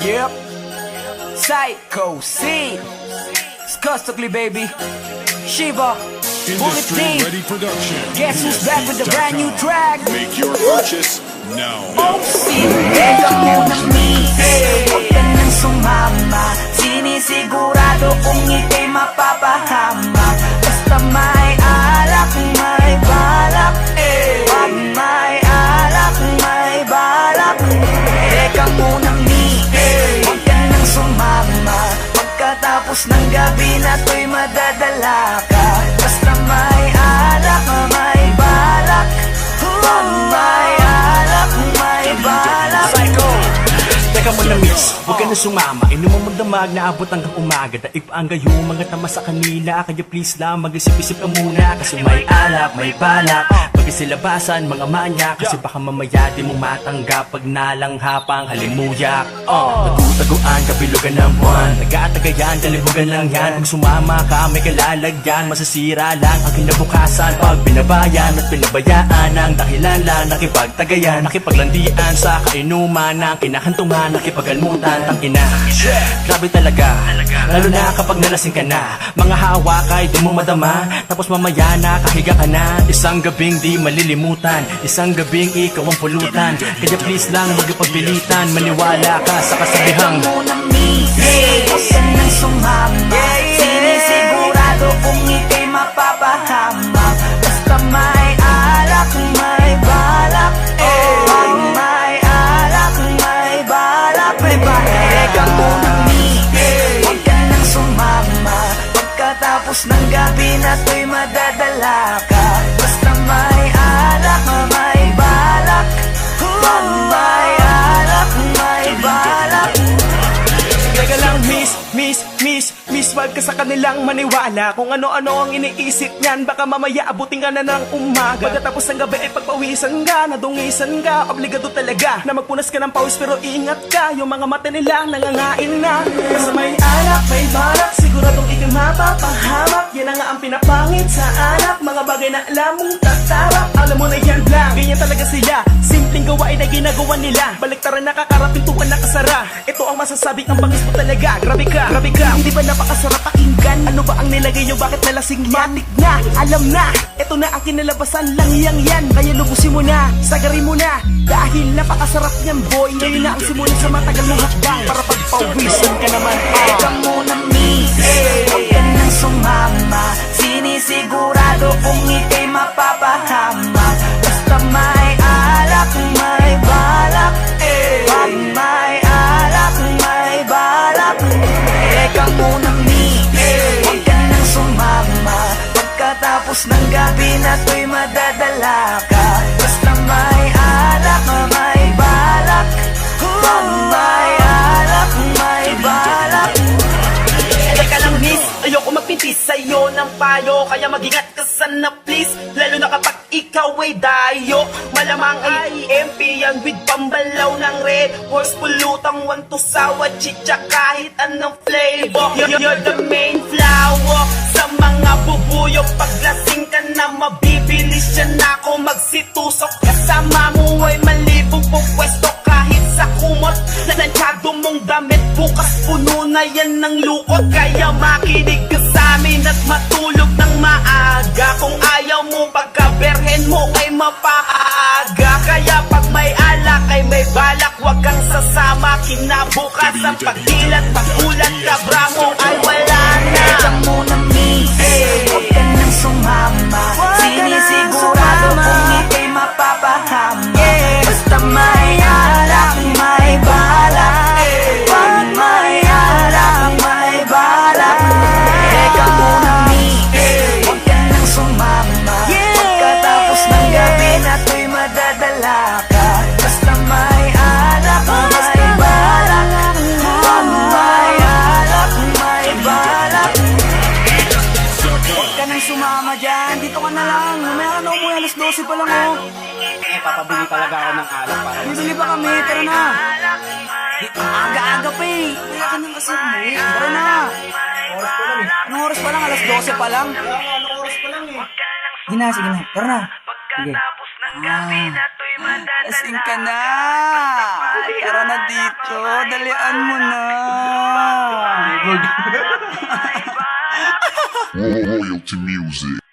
Yep. Psycho C. Skustugly, baby. Shiva. Bullet Team. Guess who's back with the brand new track? Make your purchase now. Oh, sinigay mo ng misis. Huwag ka nang sumama. Sinisigurado kung ika'y mapapahamak. Basta may alak, may balak. Pag may alak, may balak. Teka muna, misis. Huwag ka nang sumama. Pagkatapos ng gabi na to'y madadala ka. Basta may alak, may balak. Pag may alak, may balak. Psycho! Teka mo na miss, huwag ka na sumama. Inom ang magdamag na abot hanggang umaga. Daig pa ang gayo, mga tama sa kanila. Kaya please lang, mag-isip-isip ka muna. Kasi may alak, may balak. Pag isilabasan, mga manya. Kasi baka mamaya di mo matanggap. Pag nalanghapang halimuyak. Nagutaguan, kabilugan ng buwan. Taga-tagayan, kalibugan lang yan. Pag sumama ka, may kalalagyan. Masasira lang ang kinabukasan. Pag binabayan at pinabayaan ang dahilan lang. Nakipagtagayan, nakipaglandian sa kainuman. Ang kinahantungan, nakipagalmutan. Tangina, grabe talaga. Lalo na kapag nalasing ka na. Mga hawak ay di mo madama. Tapos mamaya nakahiga ka na. Isang gabing di malilimutan. Isang gabing ikaw ang pulutan. Kaya please lang magpagpilitan. Maniwala ka sa kasabihang Muna misis, huwag ka nang sumama. Sinisigurado kung ika'y mapapahamak. Basta may alak, may balak. Pag may alak, may balak. Teka muna misis, huwag ka nang sumama. Pagkatapos ng gabi na to'y madadala ka. Basta may alak, may balak. Pag may alak, may balak. Teka lang miss, wag ka sa kanilang maniwala. Kung ano-ano ang iniisip niyan, baka mamaya abutin ka na ng umaga. Pagkatapos ng gabi ay pagpawisan ka, nadungisan ka. Obligado talaga na magpunas ka ng pawis, pero ingat ka, yung mga mata nila nangangain na. Basta may alak, may balak, siguradong ikay mapapahamak. Yan na nga ang pinapangit sa anak, mga bagay na alam mong tatarap. Alam mo na yan lang, ganyan talaga sila. Simpleng gawain ay ginagawa nila. Baliktaran nakakarapintukan nakasara. Ito ang masasabi, ang bangis mo talaga. Grabe ka, hindi ba napakasarap pakinggan? Ano ba ang nilagay nyo, bakit nalasing yan? Matik na, alam na, ito na ang kinalabasan lang yan. Kaya lubusin mo na, sagarin mo na. Dahil napakasarap niyan boy. Ngayon na ang simulan sa matagal mong hakbang. Para pagpawisan ka naman. Teka muna misis, huwag ka nang sumama. Sinisigurado kung ika'y mapapahamak. Basta may alak, may balak. Pag may alak, may balak. Teka muna misis, huwag ka nang sumama. Pagkatapos ng gabi na to'y madadala ka. Basta may alak, may balak. Pag may alak, may balak. Teka lang miss, ayoko magpintis sa'yo ng payo. Kaya mag-ingat ka sana please. Lalo na kapag ikaw ay dayo. Malamang ay EMP yan with pambalaw ng red horse. Pulutang wanto sawa, chicha kahit anong flavor. You're the main flower sa mga bubuyo. Paglasing ka na mabibilis yan ako magsitusok. Kasama mo ay malibong pupwesto kahit sa kumot. Nanansyado mong damit, bukas puno na yan ng lukot. Kaya makinig ka sa amin at matulog ng maaga. Kung ayaw mo pagkaberhen mo ay mapaaga. Kaya pag may alak ay may balak, wag kang sasama. Kinabukas ang pagdilat, pagulat, kabra mo ay wala na. Teka muna misis, huwag ka nang sumama. Sinisigurado kung ika'y mapapahamak. Basta may alak, may balak. Pag may alak, may balak. Teka muna misis, huwag ka nang sumama. Pagkatapos ng gabi na to'y madadala ka. Basta may alak, may balak. Pag may alak, may balak. Huwag ka nang sumama dyan, dito ka na lang. Mamaya na umuwi, alas 12 pa lang oh. Papabili talaga ako ng alak para Bibili pa kami, tara na. Ang aga-aga pa eh. Kaya ka nang kasi umuwi. Tara na. oras ko lang eh. Anong oras pa lang? Alas 12 pa lang. Anong oras pa lang eh. Sige na, tara na. Sige. Lasing ka na. Tara na dito. Dalian mo na. Royalty music.